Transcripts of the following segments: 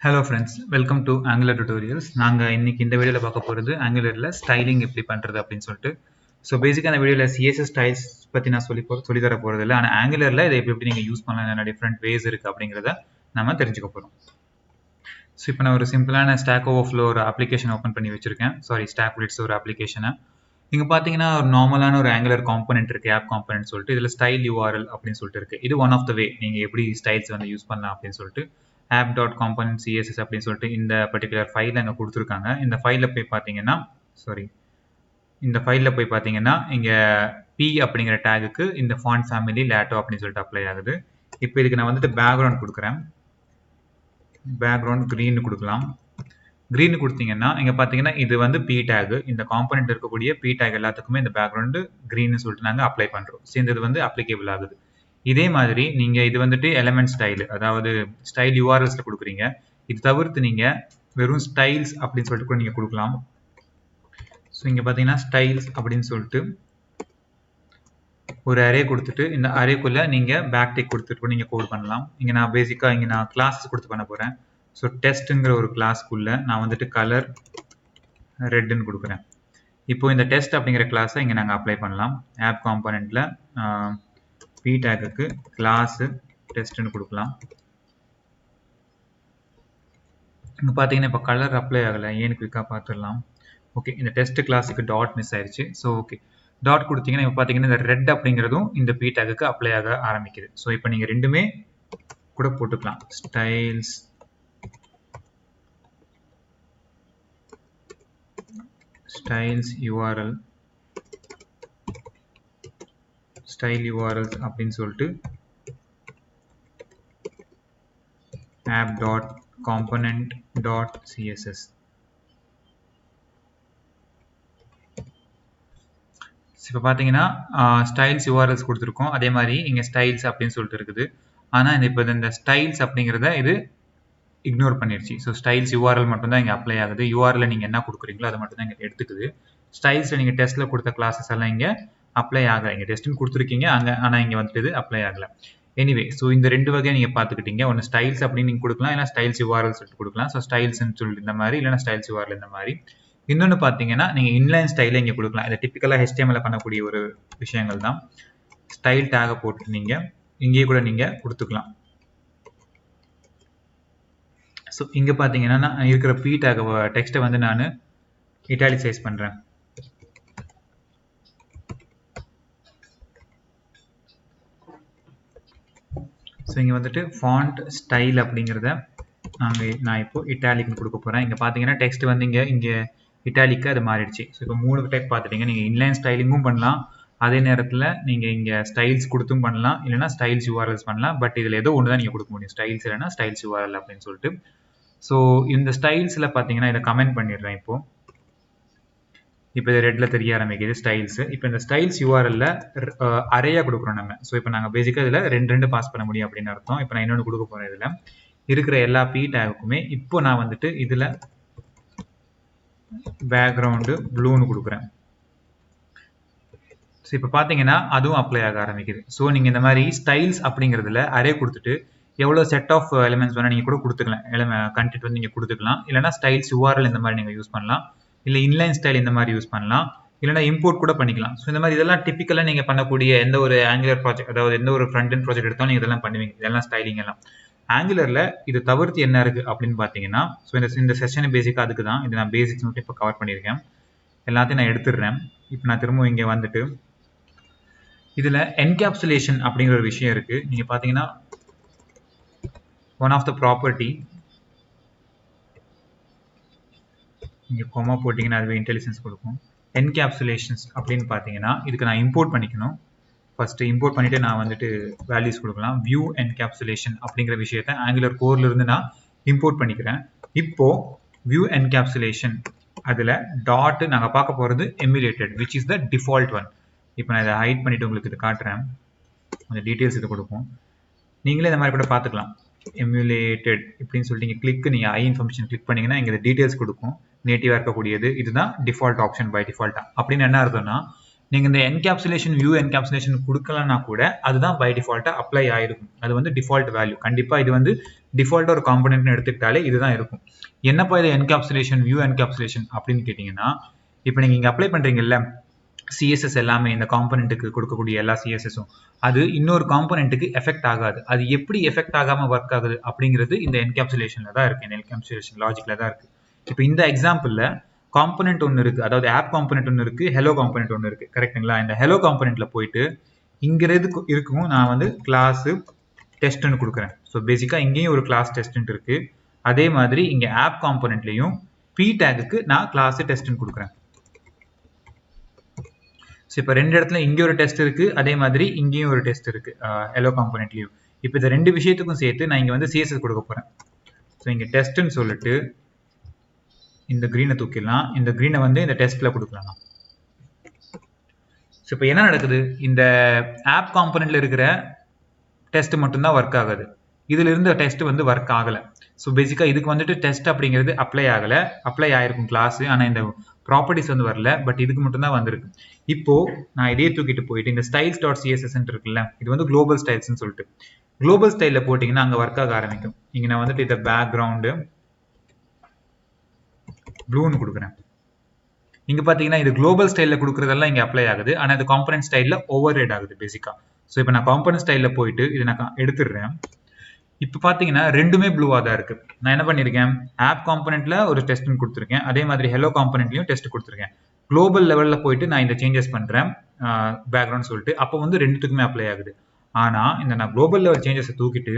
Hello friends, welcome to Angular Tutorials. நாங்க இன்னைக்கு இந்த வீடியோல பார்க்க போறது Angularல ஸ்டைலிங் எப்படி பண்றது அப்படின்னு சொல்லிட்டு. ஸோ பேசிக்கா இந்த வீடியோல CSS ஸ்டைல்ஸ் பத்தி நான் சொல்லி தர போறது இல்லை. ஆனால் Angularல இதை எப்படி நீங்க யூஸ் பண்ணலாம், என்ன டிஃப்ரெண்ட் வேஸ் இருக்கு அப்படிங்கிறத நம்ம தெரிஞ்சுக்க போறோம். ஸோ இப்போ நான் ஒரு சிம்பிளான ஸ்டாக் ஓவர்ஃப்ளோ ஒரு அப்ளிகேஷன் ஓப்பன் பண்ணி வச்சிருக்கேன். ஸ்டாக் பிளிட்ஸ் ஒரு அப்ளிகேஷனை. இங்க பாத்தீங்கன்னா ஒரு நார்மலான ஒரு ஆங்குலர் காம்பனன்ட் இருக்கு, ஆப் காம்பனன்ட் சொல்லிட்டு இதுல ஸ்டைல் URL அப்படின்னு சொல்லிட்டு இருக்கு. இது ஒன் ஆஃப் த வே நீங்க எப்படி ஸ்டைல்ஸ் வந்து யூஸ் பண்ணலாம் அப்படின்னு சொல்லிட்டு app.component css அப்படின்னு சொல்லிட்டு இந்த பர்டிகுலர் ஃபைல் அங்க கொடுத்துருக்காங்க. இந்த ஃபைல்ல போய் பாத்தீங்கன்னா இங்க p அப்படிங்கிற டேகுக்கு இந்த ஃபாண்ட் ஃபேமிலி லேட்டோ அப்படின்னு சொல்லிட்டு அப்ளை ஆகுது. இப்போ இதுக்கு நான் வந்துட்டு பேக்ரவுண்ட் கொடுக்குறேன். பேக்ரவுண்ட் green கொடுக்கலாம். green கொடுத்தீங்கன்னா இங்க பாத்தீங்கன்னா இது வந்து p டேக். இந்த காம்பனன்ட் இருக்கக்கூடிய p டேக் எல்லாத்துக்குமே இந்த பேக்ரவுண்ட் green சொல்லிட்டு நாங்க அப்ளை பண்றோம். சேர்ந்தது வந்து அப்ளிகேபிள் ஆகுது. இதே மாதிரி நீங்க இது வந்துட்டு எலிமெண்ட் ஸ்டைல், அதாவது ஸ்டைல் URLஸ்ல கொடுக்குறீங்க. இது தவிர்த்து நீங்க வெறும் ஸ்டைல்ஸ் அப்படின்னு சொல்லிட்டு கூட நீங்க கொடுக்கலாம். ஸோ இங்க பாத்தீங்கன்னா ஸ்டைல்ஸ் அப்படின்னு சொல்லிட்டு ஒரு அரே கொடுத்துட்டு இந்த அரேக்குள்ள நீங்க பேக் டிக் கொடுத்துட்டு நீங்க கோட் பண்ணலாம். இங்க நான் பேசிக்கா கிளாஸஸ் கொடுத்து பண்ண போறேன். ஸோ டெஸ்ட்ங்கிற ஒரு கிளாஸ்க்குள்ள நான் வந்துட்டு கலர் ரெட்னு கொடுக்குறேன். இப்போ இந்த டெஸ்ட் அப்படிங்கிற கிளாஸை இங்க நாங்க அப்ளை பண்ணலாம். ஆப் காம்பனன்ட்ல p டேக்குக்கு கிளாஸ் டெஸ்ட்னு கொடுக்கலாம். இங்க பாத்தீங்கன்னா இப்போ கலர் அப்ளை ஆகல, ஏன்னு குயிக்கா பார்த்துடலாம். ஓகே, இந்த டெஸ்ட் கிளாஸுக்கு டாட் மிஸ் ஆயிடுச்சு. ஸோ ஓகே, டாட் கொடுத்தீங்கன்னா இப்போ பாத்தீங்கன்னா இந்த ரெட் அப்படிங்கிறதும் இந்த p டேக்குக்கு அப்ளை ஆக ஆரம்பிக்குது. ஸோ இப்போ நீங்க ரெண்டுமே கூட போட்டுக்கலாம். ஸ்டைல்ஸ் URL ஸ்டைல் URLs அப்படின்னு சொல்லிட்டு app.component.css. இப்போ பார்த்தீங்கன்னா ஸ்டைல்ஸ் URLs கொடுத்துருக்கோம். அதே மாதிரி இங்கே ஸ்டைல்ஸ் அப்படின்னு சொல்லிட்டு இருக்குது. ஆனால் இப்போ இந்த ஸ்டைல்ஸ் அப்படிங்கிறத இது இக்னோர் பண்ணிடுச்சு. ஸோ ஸ்டைல்ஸ் URL மட்டும் தான் இங்கே அப்ளை ஆகுது. URL நீங்கள் என்ன கொடுக்குறீங்களோ அதை மட்டும் தான் இங்கே எடுத்துக்குது. ஸ்டைல்ஸில் நீங்கள் டெஸ்ட்டில் கொடுத்த கிளாஸஸ் எல்லாம் இங்கே அப்ளை ஆகலை. இங்கே டெஸ்ட்னு கொடுத்துருக்கீங்க அங்கே, ஆனால் இங்கே வந்துட்டு இது அப்ளை ஆகலை. எனிவே, ஸோ இந்த ரெண்டு வகையை நீங்கள் பார்த்துக்கிட்டீங்க. ஒன்று ஸ்டைல்ஸ் அப்படின்னு நீங்கள் கொடுக்கலாம், இல்லை ஸ்டைல்ஸ் URL சொல்லிட்டு கொடுக்கலாம். ஸோ ஸ்டைல்ஸ்ன்னு சொல்லிட்டு இந்த மாதிரி, இல்லைனா ஸ்டைல்ஸ் URL இந்த மாதிரி. இன்னொன்று பார்த்தீங்கன்னா நீங்கள் இன்லைன் ஸ்டைலை இங்கே கொடுக்கலாம். இது டிப்பிக்கலாக HTML பண்ணக்கூடிய ஒரு விஷயங்கள் தான். ஸ்டைல் டேகை போட்டு நீங்கள் இங்கேயே கூட நீங்கள் கொடுத்துக்கலாம். ஸோ இங்கே பார்த்தீங்கன்னா நான் இருக்கிற p டேக் டெக்ஸ்ட்டை வந்து நான் இட்டாலிசைஸ் பண்ணுறேன். ஸோ இங்கே வந்துட்டு ஃபாண்ட் ஸ்டைல் அப்படிங்கிறத நான் இப்போ இட்டாலிக்னு கொடுக்க போகிறேன். இங்கே பார்த்தீங்கன்னா டெக்ஸ்ட் வந்து இங்கே இட்டாலிக்கு அது மாறிடுச்சு. ஸோ இப்போ 3 டைப் பார்த்துட்டீங்க. நீங்கள் இன்லைன் ஸ்டைலிங்கும் பண்ணலாம், அதே நேரத்தில் நீங்கள் இங்கே ஸ்டைல்ஸ் கொடுத்தும் பண்ணலாம், இல்லைனா ஸ்டைல்ஸ் URLs பண்ணலாம். பட் இதில் ஏதோ ஒன்று தான் நீங்கள் கொடுக்க முடியும், ஸ்டைல்ஸ் இல்லைனா ஸ்டைல்ஸ் URL அப்படின்னு சொல்லிட்டு. ஸோ இந்த ஸ்டைல்ஸில் பார்த்தீங்கன்னா இதை கமெண்ட் பண்ணிடுறேன். இப்போ இது ரெட்ல தெரிய ஆரம்பிக்குது ஸ்டைல்ஸ். இப்போ இந்த ஸ்டைல்ஸ் URLல அரையா கொடுக்குறோம் நம்ம. ஸோ இப்போ நாங்கள் பேசிக்காக இதில் ரெண்டு பாஸ் பண்ண முடியும் அப்படின்னு அர்த்தம். இப்போ நான் இன்னொன்று கொடுக்க போகிறேன். இதில் இருக்கிற எல்லா p டேகுக்குமே இப்போ நான் வந்துட்டு இதில் பேக்ரவுண்டு ப்ளூன்னு கொடுக்குறேன். ஸோ இப்போ பார்த்தீங்கன்னா அதுவும் அப்ளை ஆக ஆரம்பிக்குது. ஸோ நீங்கள் இந்த மாதிரி ஸ்டைல்ஸ் அப்படிங்கிறதுல அரே கொடுத்துட்டு எவ்வளோ செட் ஆஃப் எலிமெண்ட்ஸ் வேணால் நீங்கள் கூட கொடுத்துக்கலாம். கண்டென்ட் வந்து நீங்கள் கொடுத்துக்கலாம். இல்லைனா ஸ்டைல்ஸ் URL இந்த மாதிரி நீங்கள் யூஸ் பண்ணலாம், இல்லை இன்லைன் ஸ்டைல் இந்த மாதிரி யூஸ் பண்ணலாம், இல்லைனா இம்போர்ட் கூட பண்ணிக்கலாம். ஸோ இந்த மாதிரி இதெல்லாம் டிப்பிக்கலாக நீங்கள் பண்ணக்கூடிய எந்த ஒரு ஆங்குலர் ப்ராஜெக்ட், அதாவது எந்த ஒரு ஃப்ரண்ட் எண்ட் ப்ராஜெக்ட் எடுத்தாலும் நீங்கள் இதெல்லாம் பண்ணுவீங்க. இதெல்லாம் ஸ்டைலிங் எல்லாம். ஆங்குலரில் இது தவிர்த்து என்ன இருக்குது அப்படின்னு பார்த்தீங்கன்னா, ஸோ இந்த செஷன் பேசிக்காக அதுக்கு தான். இது நான் பேசிக்ஸ் மட்டும் இப்போ கவர் பண்ணியிருக்கேன். எல்லாத்தையும் நான் எடுத்துடுறேன். இப்போ நான் திரும்ப இங்கே வந்துட்டு இதில் என்கேப்சுலேஷன் அப்படிங்கிற ஒரு விஷயம் இருக்குது. நீங்கள் பார்த்தீங்கன்னா ஒன் ஆஃப் த ப்ராப்பர்ட்டி இங்கே கொமா போட்டிங்கன்னா அதுவே இன்டெலிஜென்ஸ் கொடுக்கும். என்கேப்சுலேஷன்ஸ் அப்படின்னு பார்த்தீங்கன்னா இதுக்கு நான் இம்போர்ட் பண்ணிக்கணும். ஃபர்ஸ்ட் இம்போர்ட் பண்ணிட்டு நான் வந்துட்டு வேல்யூஸ் கொடுக்கலாம். வியூ என்கேப்சுலேஷன் அப்படிங்கிற விஷயத்தை ஆங்குலர் கோர்ல இருந்து நான் இம்போர்ட் பண்ணிக்கிறேன். இப்போ வியூ என்கேப்சுலேஷன் அதில் டாட் நாங்கள் பார்க்க போகிறது emulated, which is the default one. இப்போ நான் இதை ஹைட் பண்ணிட்டு உங்களுக்கு இது காட்டுறேன். கொஞ்சம் டீட்டெயில்ஸ் இது கொடுக்கும். நீங்களே இந்த மாதிரி கூட பார்த்துக்கலாம். எமுலேட்டட் இப்படின்னு சொல்லிட்டு நீங்கள் ஐ இன்ஃபர்மேஷன் கிளிக் பண்ணீங்கன்னா இங்கே டீட்டெயில்ஸ் கொடுக்கும். நேட்டிவாக இருக்கக்கூடியது இதுதான் டிஃபால்ட் ஆப்ஷன் பை டிஃபால்ட்டா. அப்படின்னு என்ன அர்த்தம்னா, நீங்க இந்த என்கேப்சுலேஷன் வியூ என்கேப்சுலேஷன் கொடுக்கலன்னா கூட அதுதான் பை டிஃபால்ட்டா அப்ளை ஆயிருக்கும். அது வந்து டிஃபால்ட் வேல்யூ. கண்டிப்பா இது வந்து டிஃபால்ட்டா ஒரு காம்பனன்ட்னு எடுத்துக்கிட்டாலே இதுதான் இருக்கும். என்னப்பா இது என்கேப்சுலேஷன் வியூ என்கேப்சுலேஷன் அப்படின்னு கேட்டீங்கன்னா, இப்போ நீங்க இங்க அப்ளை பண்றீங்கல்ல சிஎஸ்எஸ் எல்லாமே இந்த காம்பனண்ட்டுக்கு கொடுக்கக்கூடிய எல்லா சிஎஸ்எஸும் அது இன்னொரு காம்பனண்ட்டுக்கு எஃபெக்ட் ஆகாது. அது எப்படி எஃபெக்ட் ஆகாம ஒர்க் ஆகுது அப்படிங்கிறது இந்த என்கேப்சுலேஷன்ல தான் இருக்கு. என்கேப்சுலேஷன் லாஜிக்ல தான் இருக்கு. இப்போ இந்த எக்ஸாம்பிள்ல காம்பனண்ட் ஒன்று இருக்கு, அதாவது ஆப் காம்பனண்ட் ஒன்று இருக்கு, ஹெலோ காம்பனண்ட் ஒன்று இருக்கு, கரெக்ட்டுங்களா? இந்த ஹெலோ காம்பனண்ட்ல போயிட்டு இங்கிறது இருக்கும் நான் வந்து கிளாஸ் டெஸ்ட்னு கொடுக்குறேன். ஸோ பேசிக்கா இங்கேயும் ஒரு கிளாஸ் டெஸ்ட் இருக்கு. அதே மாதிரி இங்க ஆப் காம்பனண்ட்லயும் பி டேக்குக்கு நான் கிளாஸ் டெஸ்ட்னு கொடுக்குறேன். ஸோ இப்போ ரெண்டு இடத்துல இங்கே ஒரு டெஸ்ட் இருக்கு, அதே மாதிரி இங்கேயும் ஒரு டெஸ்ட் இருக்கு ஹெலோ காம்பனண்ட்லயும். இப்போ இந்த ரெண்டு விஷயத்துக்கும் சேர்த்து நான் இங்க வந்து சிஎஸ்எஸ் கொடுக்க போறேன். ஸோ இங்க டெஸ்ட்னு சொல்லிட்டு இந்த கிரீனை தூக்கிடலாம், இந்த கிரீனை வந்து இந்த டெஸ்ட்ல கொடுக்கலாம். ஸோ இப்போ என்ன நடக்குது, இந்த ஆப் காம்பனண்ட்ல இருக்கிற டெஸ்ட் மட்டும்தான் ஒர்க் ஆகுது, இதுல இருந்து டெஸ்ட் வந்து ஒர்க் ஆகல. ஸோ பேசிக்கா இதுக்கு வந்துட்டு டெஸ்ட் அப்படிங்கிறது அப்ளை ஆகல, அப்ளை ஆயிருக்கும் கிளாஸ், ஆனா இந்த ப்ராப்பர்ட்டிஸ் வந்து வரல, பட் இதுக்கு மட்டும் தான் வந்திருக்கு. இப்போ நான் இதே தூக்கிட்டு போயிட்டு இந்த ஸ்டைல்ஸ் டாட் சிஎஸ்எஸ் இருக்குல்ல, இது வந்து குளோபல் ஸ்டைல்ஸ்னு சொல்லிட்டு குளோபல் ஸ்டைல்ல போட்டீங்கன்னா அங்க ஒர்க் ஆக ஆரம்பிக்கும். இங்க நான் வந்துட்டு இந்த பேக்ரவுண்டு ப்ளூன்னு கொடுக்குறேன். இங்க பாத்தீங்கன்னா இது குளோபல் ஸ்டைல்ல கொடுக்கறதெல்லாம் இங்க அப்ளை ஆகுது, ஆனா இது காம்பனன்ட் ஸ்டைல்ல ஓவர் ரைட் ஆகுது பேசிக்கா. ஸோ இப்போ நான் காம்பனன்ட் ஸ்டைல்ல போயிட்டு இதை நான் எடுத்துடுறேன். இப்போ பாத்தீங்கன்னா ரெண்டுமே ப்ளூவா தான் இருக்கு. நான் என்ன பண்ணிருக்கேன், ஆப் காம்பனன்ட்ல ஒரு டெஸ்ட் கொடுத்துருக்கேன், அதே மாதிரி ஹெலோ காம்பனன்ட்லயும் டெஸ்ட் கொடுத்துருக்கேன். குளோபல் லெவல்ல போயிட்டு நான் இந்த சேஞ்சஸ் பண்றேன் பேக்ரவுண்ட் சொல்லிட்டு, அப்போ வந்து ரெண்டுத்துக்குமே அப்ளை ஆகுது. ஆனா இந்த நான் குளோபல் லெவல் சேஞ்சஸ் தூக்கிட்டு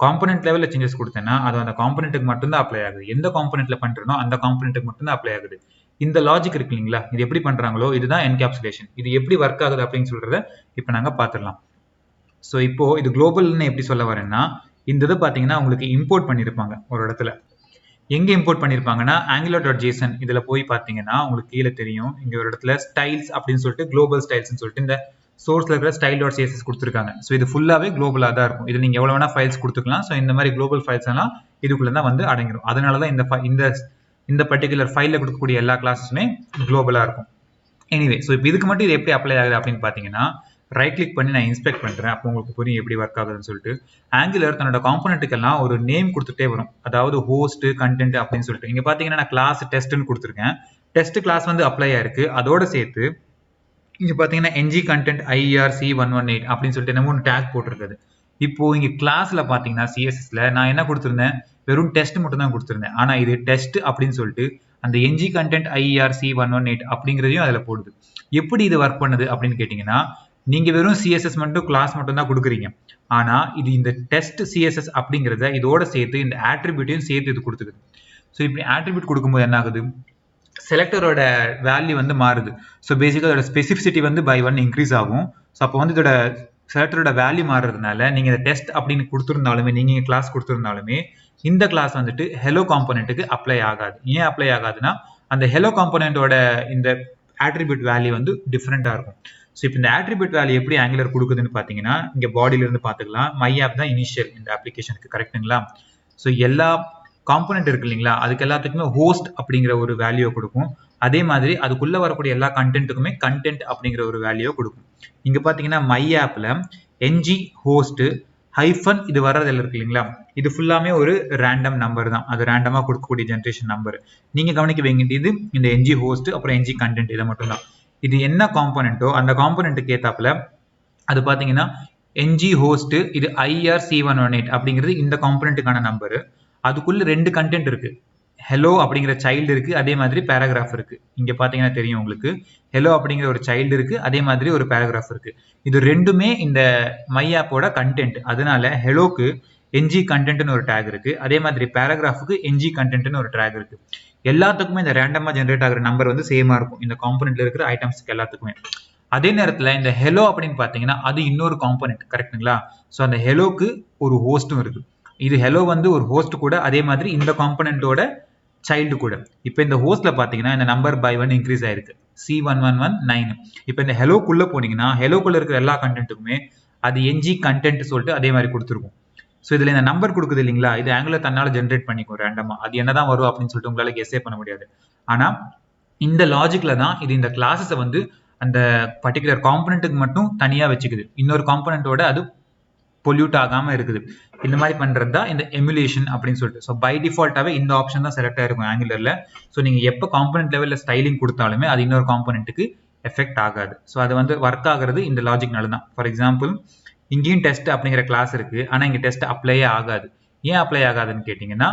காம்பனன்ட் லெவல்ல சேஞ்சஸ் கொடுத்தேன்னா அது அந்த காம்பனன்ட்டுக்கு மட்டும்தான் அப்ளை ஆகுது. எந்த காம்பனன்ட்ல பண்றேனோ அந்த காம்பனன்ட்டுக்கு மட்டும்தான் அப்ளை ஆகுது. இந்த லாஜிக் இருக்கு இல்லைங்களா, இது எப்படி பண்றாங்களோ இதுதான் என்கேப்சுலேஷன். இது எப்படி ஒர்க் ஆகுது அப்படின்னு சொல்றத இப்போ நாங்க பாத்துடலாம். ஸோ இப்போ இது குளோபல்னு எப்படி சொல்ல வரேன்னா, இந்த இது பாத்தீங்கன்னா உங்களுக்கு இம்போர்ட் பண்ணிருப்பாங்க ஒரு இடத்துல. எங்க இம்போர்ட் பண்ணிருப்பாங்கன்னா angular.json இதுல போய் பாத்தீங்கன்னா உங்களுக்கு கீழே தெரியும், இங்க ஒரு இடத்துல ஸ்டைல்ஸ் அப்படின்னு சொல்லிட்டு குளோபல் ஸ்டைல்ஸ் சொல்லிட்டு இந்த சோர்ஸ்ல இருக்கிற style.css கொடுத்துருக்காங்க. ஸோ இது ஃபுல்லாவே குளோபலா தான் இருக்கும். இது நீங்க எவ்வளவு வேணா ஃபைல்ஸ் கொடுத்துக்கலாம். ஸோ இந்த மாதிரி குளோபல் ஃபைல்ஸ் எல்லாம் இதுக்குள்ள தான் வந்து அடங்கிடும். அதனாலதான் இந்த பர்டிகுலர் ஃபைல்ல கொடுக்கக்கூடிய எல்லா கிளாஸஸுமே குளோபலா இருக்கும். எனிவே, ஸோ இப்போ இதுக்கு மட்டும் இது எப்படி அப்ளை ஆகுது அப்படின்னு பாத்தீங்கன்னா, ரைட் கிளிக் பண்ணி நான் இன்ஸ்பெக்ட் பண்றேன். அப்போ உங்களுக்கு புரியும் எப்படி ஒர்க் ஆகுதுன்னு சொல்லிட்டு. ஆங்குலர் தன்னோட காம்பனண்ட்டுக்கெல்லாம் ஒரு நேம் கொடுத்துட்டே வரும், அதாவது ஹோஸ்ட் கண்டென்ட் அப்படின்னு சொல்லிட்டு. இங்க பாத்தீங்கன்னா நான் கிளாஸ் டெஸ்ட்னு கொடுத்துருக்கேன். டெஸ்ட் கிளாஸ் வந்து அப்ளை ஆயிருக்கு. அதோட சேர்த்து இங்க பாத்தீங்கன்னா ng content IRC118 அப்படின்னு சொல்லிட்டு என்னமோ ஒரு டேக் போட்டிருக்குது. இப்போ இங்க கிளாஸ்ல பாத்தீங்கன்னா சிஎஸ்எஸ்ல நான் என்ன கொடுத்திருந்தேன், வெறும் டெஸ்ட் மட்டும் தான் கொடுத்திருந்தேன். ஆனா இது டெஸ்ட் அப்படின்னு சொல்லிட்டு அந்த ng content IRC118 அப்படிங்கிறதையும் அதுல போடுது. எப்படி இது ஒர்க் பண்ணுது அப்படின்னு கேட்டீங்கன்னா, நீங்க வெறும் சிஎஸ்எஸ் மட்டும் கிளாஸ் மட்டும் தான் கொடுக்குறீங்க. ஆனா இது இந்த டெஸ்ட் சிஎஸ்எஸ் அப்படிங்கிறத இதோட சேர்த்து இந்த ஆட்ரிபியூட்டையும் சேர்த்து இது கொடுத்துக்குது. ஸோ இப்படி ஆட்ரிபியூட் கொடுக்கும்போது என்ன ஆகுது, செலக்டரோட வேல்யூ வந்து மாறுது. ஸோ பேசிக்காக அதோட ஸ்பெசிஃபிசிட்டி வந்து பை 1 இன்க்ரீஸ் ஆகும். ஸோ அப்போ வந்து இதோட செலக்டரோட வேல்யூ மாறுறதுனால நீங்க இந்த டெஸ்ட் அப்படின்னு கொடுத்துருந்தாலுமே, நீங்க கிளாஸ் கொடுத்துருந்தாலுமே இந்த கிளாஸ் வந்துட்டு ஹெலோ காம்பனண்ட்டுக்கு அப்ளை ஆகாது. ஏன் அப்ளை ஆகாதுன்னா, அந்த ஹெலோ காம்பனண்டோட இந்த ஆட்ரிபியூட் வேல்யூ வந்து டிஃப்ரெண்டா இருக்கும். ஸோ இப்போ இந்த ஆட்ரிபியூட் வேல்யூ எப்படி ஆங்குலர் கொடுக்குதுன்னு பார்த்தீங்கன்னா, இங்க பாடியில இருந்து பார்த்துக்கலாம். மை ஆப் தான் இனிஷியல் இந்த அப்ளிகேஷனுக்கு, கரெக்ட்டுங்களா? ஸோ எல்லா காம்பனண்ட் இருக்கு இல்லைங்களா, அதுக்கு எல்லாத்துக்குமே ஹோஸ்ட் அப்படிங்கிற ஒரு வேல்யூ கொடுக்கும். அதே மாதிரி அதுக்குள்ள வரக்கூடிய எல்லா கண்டென்ட்டுக்குமே கண்டென்ட் அப்படிங்கிற ஒரு வேல்யூ கொடுக்கும். இங்க பாத்தீங்கன்னா மை ஆப்ல ng ஹோஸ்ட் ஹைஃபன் இது வர்றதுல இருக்கு இல்லைங்களா, இது ஃபுல்லாமே ஒரு ரேண்டம் நம்பர் தான். அது ரேண்டமா கொடுக்கக்கூடிய ஜென்ரேஷன் நம்பர். நீங்க கவனிக்க வேண்டியது இந்த ng ஹோஸ்ட் அப்புறம் ng கண்டென்ட் இதை மட்டும் தான். இது என்ன காம்பனண்ட்டோ அந்த காம்பனண்ட்டுக்கு ஏத்தாப்புல அது பாத்தீங்கன்னா ng ஹோஸ்ட் இது IRC118 அப்படிங்கிறது இந்த காம்பனண்ட்டுக்கான நம்பர். அதுக்குள்ள ரெண்டு கண்டென்ட் இருக்கு, ஹெலோ அப்படிங்கிற சைல்டு இருக்கு, அதே மாதிரி பேராகிராஃப் இருக்கு. இங்க பாத்தீங்கன்னா தெரியும் உங்களுக்கு, ஹெலோ அப்படிங்கிற ஒரு சைல்டு இருக்கு, அதே மாதிரி ஒரு பேராகிராஃப் இருக்கு. இது ரெண்டுமே இந்த மை ஆப்போட கண்டென்ட். அதனால ஹெலோக்கு ng கண்டென்ட்னு ஒரு டேக் இருக்கு, அதே மாதிரி பேராகிராஃபுக்கு ng கண்டென்ட்னு ஒரு டேக் இருக்கு. எல்லாத்துக்குமே இந்த ரேண்டமா ஜென்ரேட் ஆகிற நம்பர் வந்து சேமா இருக்கும் இந்த காம்பனண்ட்ல இருக்கிற ஐட்டம்ஸ்க்கு எல்லாத்துக்குமே. அதே நேரத்துல இந்த ஹெலோ அப்படின்னு பாத்தீங்கன்னா அது இன்னொரு காம்பனண்ட், கரெக்ட்டுங்களா? ஸோ அந்த ஹெலோக்கு ஒரு ஹோஸ்டும் இருக்கு. இது ஹெலோ வந்து ஒரு ஹோஸ்ட் கூட, அதே மாதிரி இந்த காம்பனண்டோட சைல்டு கூட. இப்போ இந்த ஹோஸ்ட்ல பாத்தீங்கன்னா இந்த நம்பர் பை 1 இன்க்ரீஸ் ஆயிருக்கு, C1119. இப்போ இந்த ஹெலோக்குள்ள போனீங்கன்னா ஹெலோக்குள்ள இருக்கிற எல்லா கண்டென்ட்டுக்குமே அது ng கண்டென்ட் சொல்லிட்டு அதே மாதிரி கொடுத்துருக்கும். ஸோ இதுல இந்த நம்பர் கொடுக்குது இல்லைங்களா, இது ஆங்குலர் தன்னால ஜென்ரேட் பண்ணிக்கும் ரேண்டமா. அது என்னதான் வரும் அப்படின்னு சொல்லிட்டு உங்களால கெஸ்ஸே பண்ண முடியாது. ஆனா இந்த லாஜிக்ல தான் இது இந்த கிளாஸஸை வந்து அந்த பர்டிகுலர் காம்பனண்ட்டுக்கு மட்டும் தனியாக வச்சுக்குது, இன்னொரு காம்பனண்ட்டோட அது பொல்யூட் ஆகாமல் இருக்குது. இந்த மாதிரி பண்ணுறது தான் இந்த எமுலேஷன் அப்படின்னு சொல்லிட்டு. ஸோ பை டிஃபால்ட்டாகவே இந்த ஆப்ஷன் தான் செலக்ட் ஆகிருக்கும் ஆங்குலரில். ஸோ நீங்கள் எப்போ காம்பனண்ட் லெவலில் ஸ்டைலிங் கொடுத்தாலுமே அது இன்னொரு காம்பனண்ட்டுக்கு எஃபெக்ட் ஆகாது. ஸோ அது வந்து ஒர்க் ஆகிறது இந்த லாஜிக்னால தான். ஃபார் எக்ஸாம்பிள் இங்கேயும் டெஸ்ட் அப்படிங்கிற கிளாஸ் இருக்குது, ஆனால் இங்கே டெஸ்ட் அப்ளையே ஆகாது. ஏன் அப்ளை ஆகாதுன்னு கேட்டிங்கன்னா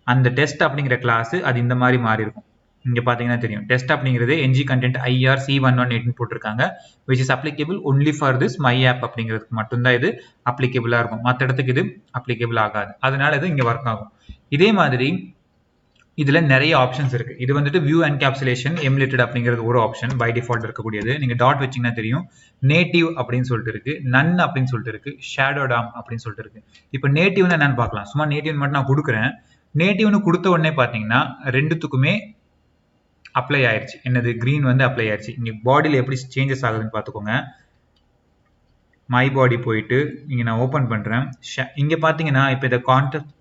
அந்த டெஸ்ட் அப்படிங்கிற கிளாஸ் அது இந்த மாதிரி மாறி இருக்கும். இங்கே பார்த்தீங்கன்னா தெரியும், டெஸ்ட் அப்படிங்கிறது ng content IR C118 போட்டிருக்காங்க, which is applicable only for this my app அப்படிங்கிறதுக்கு மட்டும்தான் இது அப்ளிகேபிளாக இருக்கும், மற்ற இடத்துக்கு இது அப்ளிகேபிள் ஆகாது. அதனால இது இங்கே ஒர்க் ஆகும். இதே மாதிரி இதில் நிறைய ஆப்ஷன்ஸ் இருக்குது. இது வந்துட்டு வியூ என்கேப்சுலேஷன் எமுலேட்டட் அப்படிங்கிறது ஒரு ஆப்ஷன் பை டிஃபால்ட் இருக்கக்கூடியது. நீங்கள் டாட் வச்சிங்கன்னா தெரியும், நேட்டிவ் அப்படின்னு சொல்லிட்டு இருக்குது, நன் அப்படின்னு சொல்லிட்டு இருக்குது, ஷேடோ டாம் அப்படின்னு சொல்லிட்டு இருக்குது. இப்போ நேட்டிவ்னு என்னன்னு பார்க்கலாம். சும்மா நேட்டிவ் மட்டும் நான் கொடுக்குறேன். நேட்டிவ்னு கொடுத்த உடனே பார்த்தீங்கன்னா ரெண்டுத்துக்குமே அப்ளை ஆயிடுச்சு. என்னது, கிரீன் வந்து அப்ளை ஆயிடுச்சு. இங்கே பாடியில் எப்படி சேஞ்சஸ் ஆகுதுன்னு பார்த்துக்கோங்க. மை பாடி போயிட்டு இங்கே நான் ஓப்பன் பண்ணுறேன். இங்கே பார்த்தீங்கன்னா இப்போ இந்த கான்டெக்ட்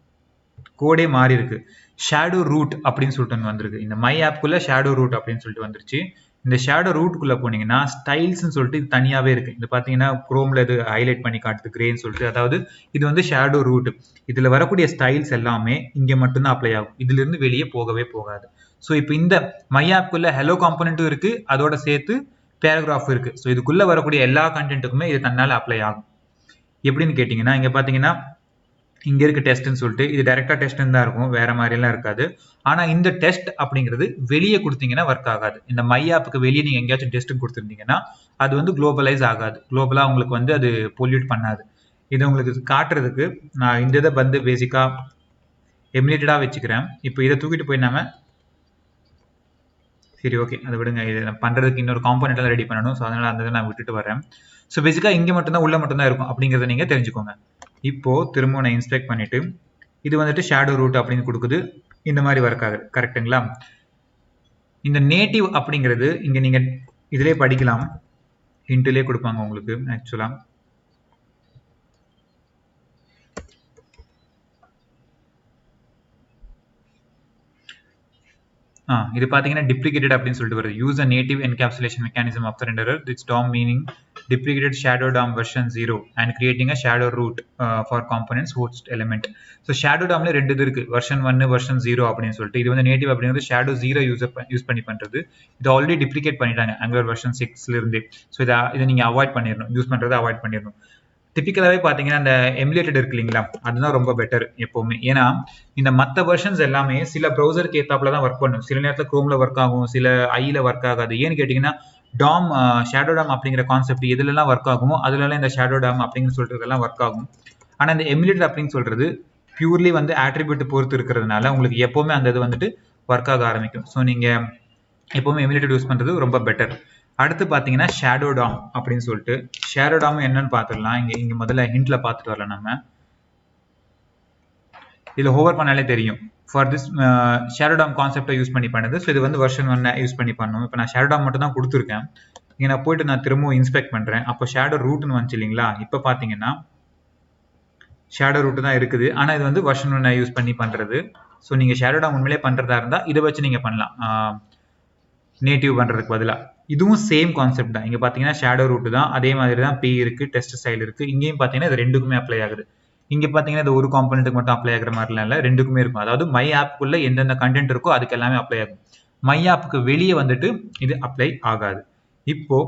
கோடே மாறி இருக்கு. ஷேடோ ரூட் அப்படின்னு சொல்லிட்டு வந்திருக்கு. இந்த மை ஆப்குள்ள ஷேடோ ரூட் அப்படின்னு சொல்லிட்டு வந்துருச்சு. இந்த ஷேடோ ரூட்டுக்குள்ள போனீங்கன்னா ஸ்டைல்ஸ்ன்னு சொல்லிட்டு இது தனியாகவே இருக்கு. இது பார்த்தீங்கன்னா குரோம்ல இது ஹைலைட் பண்ணி காட்டுது கிரேன்னு சொல்லிட்டு. அதாவது இது வந்து ஷேடோ ரூட். இதில் வரக்கூடிய ஸ்டைல்ஸ் எல்லாமே இங்கே மட்டும்தான் அப்ளை ஆகும், இதுல இருந்து வெளியே போகவே போகாது. ஸோ இப்போ இந்த மை ஆப்குள்ள ஹெலோ காம்பனண்ட்டும் இருக்கு, அதோட சேர்த்து பேராகிராஃப் இருக்கு. ஸோ இதுக்குள்ள வரக்கூடிய எல்லா கண்டென்ட்டுக்குமே இது தன்னால அப்ளை ஆகும். எப்படின்னு கேட்டிங்கன்னா இங்கே பார்த்தீங்கன்னா இங்க இருக்க டெஸ்ட்னு சொல்லிட்டு இது டைரக்டா டெஸ்ட்னு தான் இருக்கும், வேற மாதிரி எல்லாம் இருக்காது. ஆனா இந்த டெஸ்ட் அப்படிங்கிறது வெளியே கொடுத்தீங்கன்னா ஒர்க் ஆகாது. இந்த மை ஆப்புக்கு வெளியே நீங்க எங்கேயாச்சும் டெஸ்ட் கொடுத்துருந்தீங்கன்னா அது வந்து குளோபலைஸ் ஆகாது, குளோபலா உங்களுக்கு வந்து அது பொல்யூட் பண்ணாது. இது உங்களுக்கு காட்டுறதுக்கு நான் இந்த இதை வந்து பேசிக்கா எமுலேட்டடா வச்சுக்கிறேன். இப்போ இதை தூக்கிட்டு போய் நாம சரி ஓகே அதை விடுங்க, இது பண்றதுக்கு இன்னொரு காம்பனெண்ட் எல்லாம் ரெடி பண்ணணும். ஸோ அதனால அந்த இதை நான் விட்டுட்டு வரேன். ஸோ பேசிக்கா இங்க மட்டும்தான் உள்ள மட்டும்தான் இருக்கும் அப்படிங்கிறத நீங்க தெரிஞ்சுக்கோங்க. இப்போ திரும்ப நான் இன்ஸ்பெக்ட் பண்ணிட்டு இது வந்துட்டு ஷேடோ ரூட் அப்படின்னு கொடுக்குது, இந்த மாதிரி ஒர்க் ஆகுது. கரெக்டுங்களா? இந்த நேட்டிவ் அப்படிங்கிறது இங்க நீங்க இதிலே படிக்கலாம், ஹிண்ட்லேயே கொடுப்பாங்க உங்களுக்கு. ஆக்சுவலா இது பார்த்தீங்கன்னா டிப்ளிகேட்டட் அப்படின்னு சொல்லிட்டு வருது. Use a native encapsulation mechanism of surrender this DOM meaning deprecated shadow DOM version 0 and creating a shadow root for components host element. So shadow DOMல ரெண்டு இது இருக்கு, version 1 version 0 அப்படின்னு சொல்லிட்டு. இது வந்து நேட்டிவ் அப்படிங்கிறது shadow 0 யூஸ் பண்ணி பண்றது. இது ஆல்ரெடி டிப்ளிகேட் பண்ணிட்டாங்க Angular version 6ல இருந்து. ஸோ இதை நீங்க அவாய்ட் பண்ணிடணும், யூஸ் பண்றதை அவாய்ட் பண்ணிடணும். டிபிக்கலாவே பாத்தீங்கன்னா அந்த எமுலேட்டட் இருக்கு இல்லைங்களா, அதுதான் ரொம்ப பெட்டர் எப்பவுமே. ஏன்னா இந்த மற்ற வெர்ஷன்ஸ் எல்லாமே சில ப்ரௌசருக்கு ஏத்தாப்புல தான் ஒர்க் பண்ணும். சில நேரத்தில் குரோம்ல ஒர்க் ஆகும், சில ஐல ஒர்க் ஆகாது. ஏன்னு கேட்டீங்கன்னா டாம் ஷேடோ டாம் அப்படிங்கிற கான்செப்ட் எதுலலாம் ஒர்க் ஆகுமோ அதுலலாம் இந்த ஷேடோ டாம் அப்படின்னு சொல்றதெல்லாம் ஒர்க் ஆகும். ஆனா இந்த எமுலேட்டட் அப்படின்னு சொல்றது பியூர்லி வந்து ஆட்ரிபியூட் பொறுத்து இருக்கிறதுனால உங்களுக்கு எப்பவுமே அந்த இது வந்துட்டு ஒர்க் ஆக ஆரம்பிக்கும். ஸோ நீங்க எப்பவுமே எமுலேட்டட் யூஸ் பண்றது ரொம்ப பெட்டர். அடுத்து பாத்தீங்கன்னா ஷேடோ டாம் அப்படின்னு சொல்லிட்டு, ஷேடோ டாம் என்னன்னு பாத்துடலாம். இங்க முதல்ல ஹிண்ட்ல பாத்துட்டு வரலாம். நம்ம இதுல ஹோவர் பண்ணாலே தெரியும். ஃபார் திஸ் ஷேடோ டாம் கான்செப்டை யூஸ் பண்ணி பண்ணுது. ஸோ இது வந்து வெர்ஷன் 1 யூஸ் பண்ணி பண்ணணும். இப்போ நான் ஷேடோ டாம் மட்டும் தான் கொடுத்துருக்கேன். இங்க நான் போயிட்டு நான் திரும்பவும் இன்ஸ்பெக்ட் பண்றேன். அப்போ ஷேடோ ரூட்னு வந்துச்சு இல்லைங்களா, இப்போ பாத்தீங்கன்னா ஷேடோ ரூட் தான் இருக்குது. ஆனா இது வந்து வெர்ஷன் 1 யூஸ் பண்ணி பண்றது. ஸோ நீங்க ஷேடோ டாம் உண்மையிலே பண்றதா இருந்தா இதை வச்சு நீங்க பண்ணலாம், நேட்டிவ் பண்றதுக்கு பதிலா. இதுவும் சேம் கான்செப்ட் தான். இங்க பாத்தீங்கன்னா ஷேடோ ரூட் தான், அதே மாதிரி தான் பி இருக்கு, டெஸ்ட் ஸ்டைல் இருக்கு. இங்கேயும் பாத்தீங்கன்னா இது ரெண்டுக்குமே அப்ளை ஆகுது. இங்க பாத்தீங்கன்னா இது ஒரு காம்பனென்ட்க்கு மட்டும் அப்ளை ஆகிற மாதிரிலாம் இல்ல, ரெண்டுக்குமே இருக்கும். அதாவது மை ஆப்புக்குள்ள எந்தெந்த கண்டென்ட் இருக்கோ அதுக்கு எல்லாமே அப்ளை ஆகும். மை ஆப்புக்கு வெளியே வந்துட்டு இது அப்ளை ஆகாது. இப்போ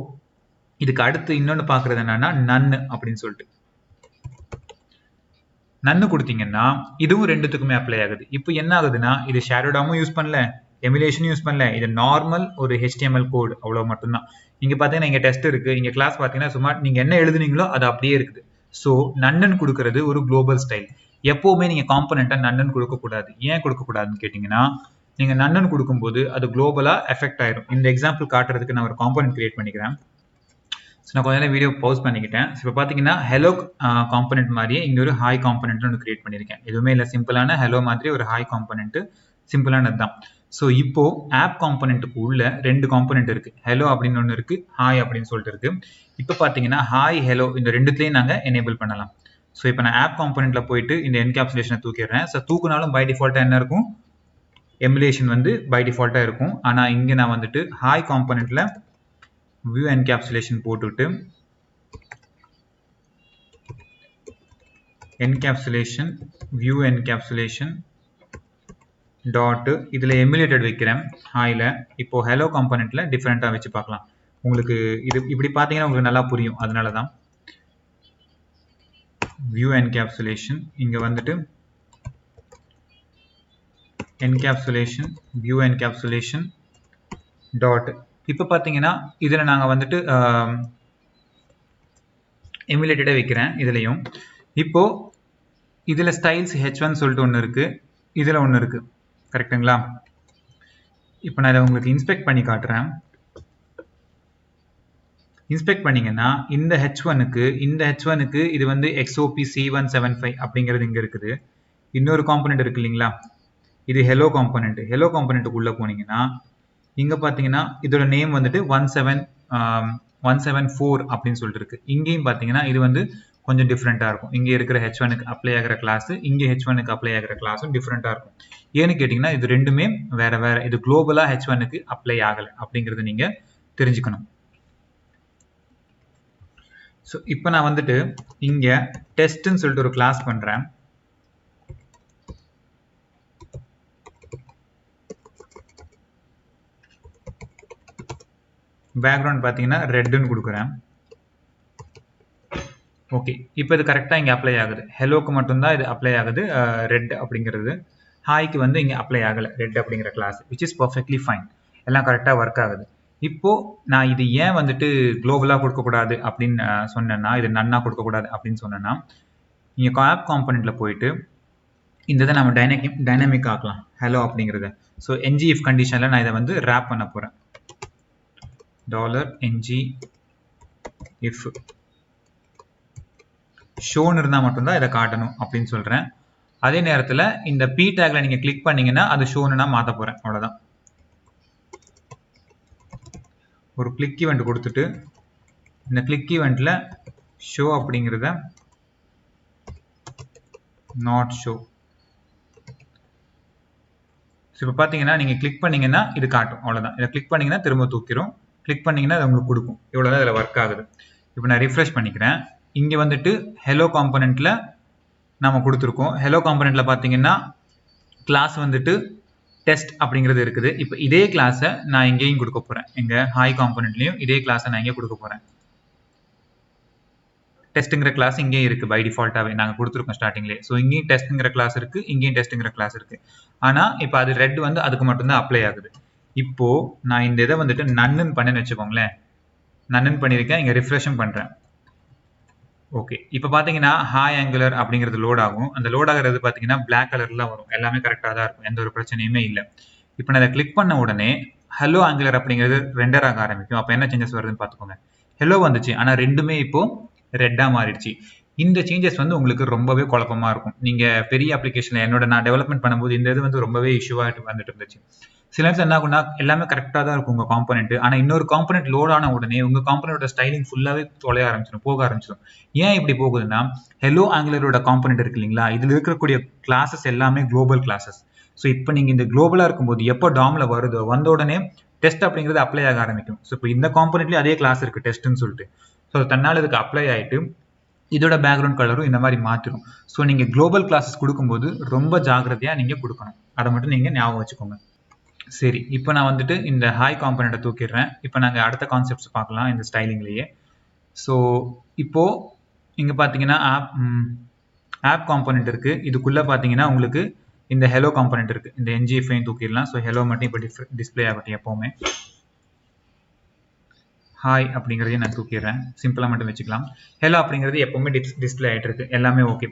இதுக்கு அடுத்து இன்னொன்னு பாக்குறது என்னன்னா நன்னு அப்படின்னு சொல்லிட்டு. நன்னு கொடுத்தீங்கன்னா இதுவும் ரெண்டுத்துக்குமே அப்ளை ஆகுது. இப்போ என்ன ஆகுதுன்னா இது ஷேடோ டாமும் யூஸ் பண்ணல, எமுலேஷன் யூஸ் பண்ணல, இது நார்மல் ஒரு HTML கோட் அவ்வளவு மட்டும்தான். இங்க பாத்தீங்கன்னா இங்க டெஸ்ட் இருக்கு, இங்க கிளாஸ் பாத்தீங்கன்னா சும்மா நீங்க என்ன எழுதுனீங்களோ அது அப்படியே இருக்குது. ஸோ நன்னன் கொடுக்கறது ஒரு குளோபல் ஸ்டைல். எப்பவுமே நீங்க காம்பனென்ட்டை நன்னன் கொடுக்க கூடாது. ஏன் கொடுக்க கூடாதுன்னு கேட்டீங்கன்னா நீங்க நன்னன் கொடுக்கும்போது அது குளோபலா எஃபெக்ட் ஆயிரும். இந்த எக்ஸாம்பிள் காட்டுறதுக்கு நான் ஒரு காம்பனென்ட் கிரியேட் பண்ணிக்கிறேன். ஸோ நான் கொஞ்ச நேரம் வீடியோ பவுஸ் பண்ணிக்கிட்டேன். இப்போ பார்த்தீங்கன்னா ஹெலோ காம்பனென்ட் மாதிரியே இங்கே ஒரு ஹாய் காம்பனென்ட் ஒன்று கிரியேட் பண்ணியிருக்கேன். எதுவுமே இல்லை, சிம்பிளான ஹெலோ மாதிரி ஒரு ஹாய் காம்பனென்ட், சிம்பிளானது தான். ஸோ இப்போ ஆப் காம்பனென்ட்டுக்கு உள்ள ரெண்டு காம்பனென்ட் இருக்கு, ஹெலோ அப்படின்னு ஒன்று இருக்கு, ஹாய் அப்படின்னு சொல்லிட்டு இருக்கு. இப்போ பார்த்தீங்கன்னா ஹாய் ஹெலோ இந்த ரெண்டுத்தையும் நாங்கள் எனேபிள் பண்ணலாம். ஸோ இப்போ நான் ஆப் காம்பனென்ட்ல போயிட்டு இந்த என்கேப்சுலேஷனை தூக்கிடுறேன். ஸோ தூக்குனாலும் பை டிஃபால்ட்டா என்ன இருக்கும், எமுலேஷன் வந்து பை டிஃபால்ட்டா இருக்கும். ஆனால் இங்கே நான் வந்துட்டு ஹாய் காம்பனென்ட்ல view encapsulation போட்டுட்டு encapsulation view encapsulation டாட் இதில் எமுலேட்டட் வைக்கிறேன் ஹாயில். இப்போ ஹலோ காம்பனண்ட்டில் டிஃப்ரெண்ட்டாக வச்சு பார்க்கலாம். உங்களுக்கு இது இப்படி பார்த்தீங்கன்னா உங்களுக்கு நல்லா புரியும். அதனால தான் வியூ என்கேப்சுலேஷன் இங்கே வந்துட்டு என்கேப்சுலேஷன் வியூ என்கேப்சுலேஷன் டாட். இப்போ பார்த்தீங்கன்னா இதில் நாங்கள் வந்துட்டு எமுலேட்டடாக வைக்கிறேன் இதுலேயும். இப்போது இதில் ஸ்டைல்ஸ் H1 சொல்லிட்டு ஒன்று இருக்குது, இதில் ஒன்று இருக்குது. கரெக்டுங்களா? இப்போ நான் இதை உங்களுக்கு இன்ஸ்பெக்ட் பண்ணி காட்டுறேன். இன்ஸ்பெக்ட் பண்ணிங்கன்னா இந்த H1க்கு இது வந்து XOP C175 அப்படிங்கிறது இங்கே இருக்குது. இன்னொரு காம்பனண்ட் இருக்கு இல்லைங்களா, இது ஹெலோ காம்பனண்ட். ஹெலோ காம்பனண்ட்டுக்குள்ளே போனீங்கன்னா இங்கே பார்த்தீங்கன்னா இதோட நேம் வந்துட்டு 174 அப்படின்னு சொல்லிட்டு இருக்கு. இங்கேயும் பார்த்தீங்கன்னா இது வந்து கொஞ்சம் டிஃப்ரெண்ட்டாக இருக்கும். இங்கே இருக்கிற H1க்கு அப்ளை ஆகிற கிளாஸ், இங்கே H1க்கு அப்ளை ஆகிற கிளாஸும் டிஃப்ரெண்ட்டாக இருக்கும். ஏன்னு கேட்டிங்கன்னா இது ரெண்டுமே வேறு வேறு. இது குளோபலாக H1க்கு அப்ளை ஆகலை அப்படிங்கிறத நீங்கள் தெரிஞ்சுக்கணும். ஸோ இப்போ நான் வந்துட்டு இங்கே டெஸ்ட்ன்னு சொல்லிட்டு ஒரு கிளாஸ் பண்ணுறேன். பேக்ரவுண்ட் பார்த்தீங்கன்னா ரெட்டுன்னு கொடுக்குறேன். ஓகே, இப்போ இது கரெக்டாக இங்கே அப்ளை ஆகுது. ஹெலோக்கு மட்டும்தான் இது அப்ளை ஆகுது ரெட் அப்படிங்கிறது. ஹாய்க்கு வந்து இங்கே அப்ளை ஆகலை ரெட் அப்படிங்கிற class, which is perfectly fine. எல்லாம் கரெக்டாக ஒர்க் ஆகுது. இப்போது நான் இது ஏன் வந்துட்டு குளோபலாக கொடுக்கக்கூடாது அப்படின்னு சொன்னேன்னா, இது நன்னாக கொடுக்கக்கூடாது அப்படின்னு சொன்னேன்னா, இங்கே ஆப் காம்பனண்ட்டில் போயிட்டு இந்த இதை நம்ம டைனமிக் ஆக்கலாம் ஹலோ அப்படிங்கிறத. ஸோ ngif கண்டிஷனில் நான் இதை வந்து ரேப் பண்ண போகிறேன். $ngif ஷோன்னு இருந்தால் மட்டும்தான் இதை காட்டணும் அப்படின்னு சொல்கிறேன். அதே நேரத்தில் இந்த P டேக்ல நீங்கள் கிளிக் பண்ணீங்கன்னா அது ஷோன்னு நான் மாற்ற போகிறேன். அவ்வளோதான். ஒரு கிளிக் ஈவெண்ட் கொடுத்துட்டு இந்த கிளிக் ஈவெண்ட்டில் ஷோ அப்படிங்கிறத நாட் ஷோ. ஸோ இப்போ பார்த்தீங்கன்னா நீங்கள் கிளிக் பண்ணீங்கன்னா இது காட்டும். அவ்வளோதான். இதை கிளிக் பண்ணீங்கன்னா திரும்ப தூக்கிடும், கிளிக் பண்ணீங்கன்னா அது உங்களுக்கு கொடுக்கும். இவ்வளோ தான் இதில் ஒர்க் ஆகுது. இப்போ நான் ரிஃப்ரெஷ் பண்ணிக்கிறேன். இங்கே வந்துட்டு ஹெலோ காம்பனண்ட்டில் நம்ம கொடுத்துருக்கோம். ஹெலோ காம்பனண்ட்டில் பார்த்தீங்கன்னா கிளாஸ் வந்துட்டு டெஸ்ட் அப்படிங்கிறது இருக்குது. இப்போ இதே கிளாஸை நான் இங்கேயும் கொடுக்க போகிறேன். எங்கள் ஹாய் காம்பனண்ட்லேயும் இதே கிளாஸை நான் இங்கே கொடுக்க போகிறேன். டெஸ்ட்டுங்கிற கிளாஸ் இங்கேயும் இருக்குது பை டிஃபால்ட்டாகவே நாங்கள் கொடுத்துருக்கோம் ஸ்டார்டிங்லேயே. ஸோ இங்கேயும் டெஸ்ட்டுங்கிற கிளாஸ் இருக்குது, இங்கேயும் டெஸ்ட்டுங்கிற கிளாஸ் இருக்குது. ஆனால் இப்போ அது ரெட் வந்து அதுக்கு மட்டும்தான் அப்ளை ஆகுது. இப்போது நான் இந்த இதை வந்துட்டு நன்னுன்னு பண்ணேன்னு வச்சுக்கோங்களேன். நன்னுன்னு பண்ணியிருக்கேன், இங்கே ரிஃப்ரெஷும் பண்ணுறேன். ஓகே, இப்போ பார்த்தீங்கன்னா ஹாய் ஆங்குலர் அப்படிங்கிறது லோட் ஆகும். அந்த லோட் ஆகிறது பார்த்தீங்கன்னா பிளாக் கலரில் வரும். எல்லாமே கரெக்டாக தான் இருக்கும், எந்த ஒரு பிரச்சனையுமே இல்லை. இப்போ நான் அதை கிளிக் பண்ண உடனே ஹலோ ஆங்குலர் அப்படிங்கிறது ரெண்டர் ஆக ஆரம்பிக்கும். அப்போ என்ன சேஞ்சஸ் வருதுன்னு பார்த்துக்கோங்க. ஹெலோ வந்துச்சு, ஆனால் ரெண்டுமே இப்போ ரெட்டாக மாறிடுச்சு. இந்த சேஞ்சஸ் வந்து உங்களுக்கு ரொம்பவே குழப்பமாக இருக்கும். நீங்கள் பெரிய அப்ளிகேஷனில் நான் டெவலப்மெண்ட் பண்ணும்போது இந்த இது வந்து ரொம்பவே இஷ்யூவாக வந்துட்டு இருந்துச்சு. சில நேரத்தில் என்ன ஆகும்னா எல்லாமே கரெக்டாக தான் இருக்கும் உங்கள் காம்பனெண்ட், ஆனால் இன்னொரு காம்பனெண்ட் லோட் ஆன உடனே உங்கள் காம்பனெண்டோட ஸ்டைலிங் ஃபுல்லாகவே தொலைய ஆரம்பிச்சிடும், போக ஆரம்பிச்சிடும். ஏன் இப்படி போகுதுன்னா ஹெலோ ஆங்குலரோட காம்பனெண்ட் இருக்கு இல்லைங்களா, இதில் இருக்கக்கூடிய கிளாஸஸ் எல்லாமே குளோபல் கிளாஸஸ். ஸோ இப்போ நீங்கள் இந்த குளோபலாக இருக்கும்போது எப்போ டாமில் வருதோ வந்த உடனே டெஸ்ட் அப்படிங்கிறது அப்ளை ஆக ஆரம்பிக்கும். ஸோ இப்போ இந்த காம்பனெண்ட்லேயும் அதே கிளாஸ் இருக்குது டெஸ்ட்டுன்னு சொல்லிட்டு. ஸோ தன்னால் இதுக்கு அப்ளை ஆகிட்டு இதோட பேக்ரவுண்ட் கலரும் இந்த மாதிரி மாற்றிடும். ஸோ நீங்கள் குளோபல் கிளாஸஸ் கொடுக்கும்போது ரொம்ப ஜாக்கிரதையாக நீங்கள் கொடுக்கணும். அதை மட்டும் நீங்கள் ஞாபகம் வச்சுக்கோங்க. சரி, இப்போ நான் வந்துட்டு இந்த ஹாய் காம்பனண்ட்டை தூக்கிடுறேன். இப்போ நாங்கள் அடுத்த கான்செப்ட்ஸ் பார்க்கலாம் இந்த ஸ்டைலிங்லேயே. ஸோ இப்போது இங்கே பார்த்தீங்கன்னா ஆப் காம்பனண்ட் இருக்குது. இதுக்குள்ளே பார்த்தீங்கன்னா உங்களுக்கு இந்த ஹெலோ காம்பனண்ட் இருக்குது. இந்த ngif-ஐயும் தூக்கிடலாம். ஸோ ஹெலோ மட்டும் இப்போ டிஸ்பிளே ஆகட்டும். எப்போவுமே ஹாய் அப்படிங்கிறதையும் நான் தூக்கிடுறேன், சிம்பிளாக மட்டும் வச்சுக்கலாம். ஹெலோ அப்படிங்கிறது எப்போவுமே டிஸ்பிளே ஆகிட்டு இருக்கு, எல்லாமே ஓகே.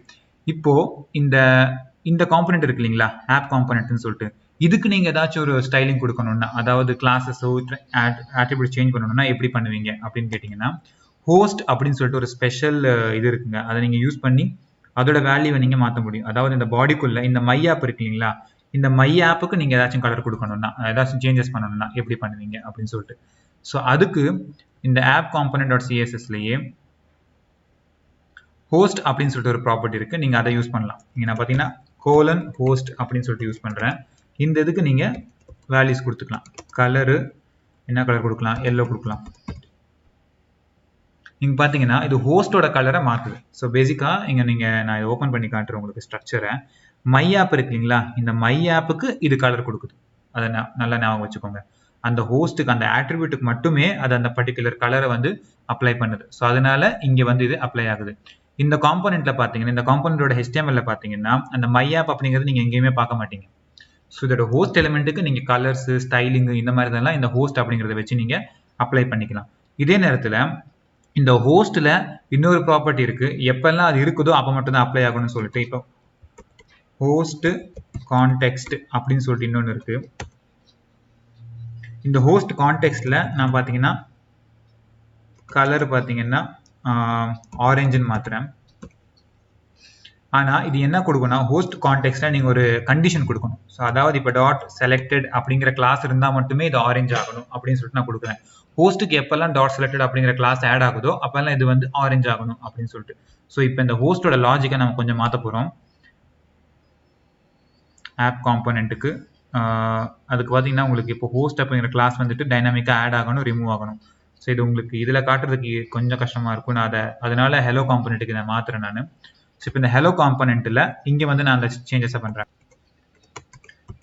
இப்போது இந்த காம்பனண்ட் இருக்கு இல்லைங்களா, ஆப் காம்பனண்ட்னு சொல்லிட்டு, இதுக்கு நீங்கள் ஏதாச்சும் ஒரு ஸ்டைலிங் கொடுக்கணும்னா, அதாவது கிளாஸஸோ ஆட்ரிபியூட் சேஞ்ச் பண்ணணும்னா எப்படி பண்ணுவீங்க அப்படின்னு கேட்டிங்கன்னா, ஹோஸ்ட் அப்படின்னு சொல்லிட்டு ஒரு ஸ்பெஷல் இது இருக்குங்க. அதை நீங்கள் யூஸ் பண்ணி அதோட வேல்யூவை நீங்கள் மாற்ற முடியும். அதாவது இந்த பாடிக்குள்ளே இந்த மை ஆப் இருக்கு இல்லைங்களா, இந்த மை ஆப்புக்கு நீங்கள் ஏதாச்சும் கலர் கொடுக்கணும்னா, ஏதாச்சும் சேஞ்சஸ் பண்ணணும்னா எப்படி பண்ணுவீங்க அப்படின்னு சொல்லிட்டு. ஸோ அதுக்கு இந்த ஆப் component.cssலயே ஹோஸ்ட் அப்படின்னு சொல்லிட்டு ஒரு ப்ராப்பர்ட்டி இருக்குது, நீங்கள் அதை யூஸ் பண்ணலாம். இங்கே நான் பார்த்தீங்கன்னா :host அப்படின்னு சொல்லிட்டு யூஸ் பண்ணுறேன். இந்த இதுக்கு நீங்கள் வேல்யூஸ் கொடுத்துக்கலாம். கலரு என்ன கலர் கொடுக்கலாம், எல்லோ கொடுக்கலாம். இங்க பார்த்தீங்கன்னா இது ஹோஸ்டோட கலரை மாற்றுது. ஸோ பேசிக்காக இங்கே நான் இதை ஓப்பன் பண்ணி காட்டுறேன் உங்களுக்கு ஸ்ட்ரக்சரை. மை ஆப் இருக்கு இல்லைங்களா, இந்த மை ஆப்புக்கு இது கலர் கொடுக்குது. அதை நல்லா ஞாபகம் வச்சுக்கோங்க. அந்த ஹோஸ்ட்டுக்கு அந்த ஆட்ரிபியூட்டுக்கு மட்டுமே அது அந்த பர்டிகுலர் கலரை வந்து அப்ளை பண்ணுது. ஸோ அதனால இங்கே வந்து இது அப்ளை ஆகுது. இந்த காம்போனெண்ட்ல பார்த்தீங்கன்னா, இந்த காம்போனெண்டோட HTML பார்த்தீங்கன்னா அந்த மை ஆப் அப்படிங்கிறது நீங்கள் எங்கேயுமே பார்க்க மாட்டீங்க. ஸோ இதோட ஹோஸ்ட் எலிமெண்ட்டுக்கு நீங்கள் கலர்ஸ், ஸ்டைலிங் இந்த மாதிரி இதெல்லாம் இந்த ஹோஸ்ட் அப்படிங்கிறத வச்சு நீங்கள் அப்ளை பண்ணிக்கலாம். இதே நேரத்தில் இந்த ஹோஸ்ட்ல இன்னொரு ப்ராப்பர்ட்டி இருக்கு. எப்பெல்லாம் அது இருக்குதோ அப்போ மட்டும் தான் அப்ளை ஆகணும்னு சொல்லிட்டு, இப்போ ஹோஸ்ட் கான்டெக்ஸ்ட் அப்படின்னு சொல்லிட்டு இன்னொன்று இருக்கு. இந்த ஹோஸ்ட் கான்டெக்ஸ்ட்ல நான் பார்த்தீங்கன்னா கலர் பார்த்தீங்கன்னா ஆரஞ்சுன்னு மாத்துறேன். ஆனால் இது என்ன கொடுக்கும்னா ஹோஸ்ட் கான்டெக்ஸ்ட்ல நீங்கள் ஒரு கண்டிஷன் கொடுக்கணும். ஸோ அதாவது இப்போ டாட் செலக்டட் அப்படிங்கிற கிளாஸ் இருந்தால் மட்டுமே இது ஆரஞ்ச் ஆகணும் அப்படின்னு சொல்லிட்டு நான் கொடுக்குறேன். ஹோஸ்ட்டுக்கு எப்பெல்லாம் டாட் செலக்டட் அப்படிங்கிற கிளாஸ் ஆட் ஆகுதோ அப்பெல்லாம் இது வந்து ஆரஞ்ச் ஆகணும் அப்படின்னு சொல்லிட்டு. ஸோ இப்போ இந்த ஹோஸ்டோட லாஜிக்கை நம்ம கொஞ்சம் மாற்ற போகிறோம். ஆப் காம்போனெண்ட்டுக்கு அதுக்கு பார்த்தீங்கன்னா உங்களுக்கு இப்போ ஹோஸ்ட் அப்படிங்கிற கிளாஸ் வந்துட்டு டைனாமிக்காக ஆட் ஆகணும், ரிமூவ் ஆகணும். ஸோ இது உங்களுக்கு இதில் காட்டுறதுக்கு கொஞ்சம் கஷ்டமாக இருக்கும். நான் அதனால ஹெலோ காம்போனெண்ட்டுக்கு இதை மாற்றுறேன் நான். ஸோ இப்போ இந்த ஹெலோ காம்போனெண்ட்டில் இங்கே வந்து நான் அந்த சேஞ்சஸை பண்ணுறேன்.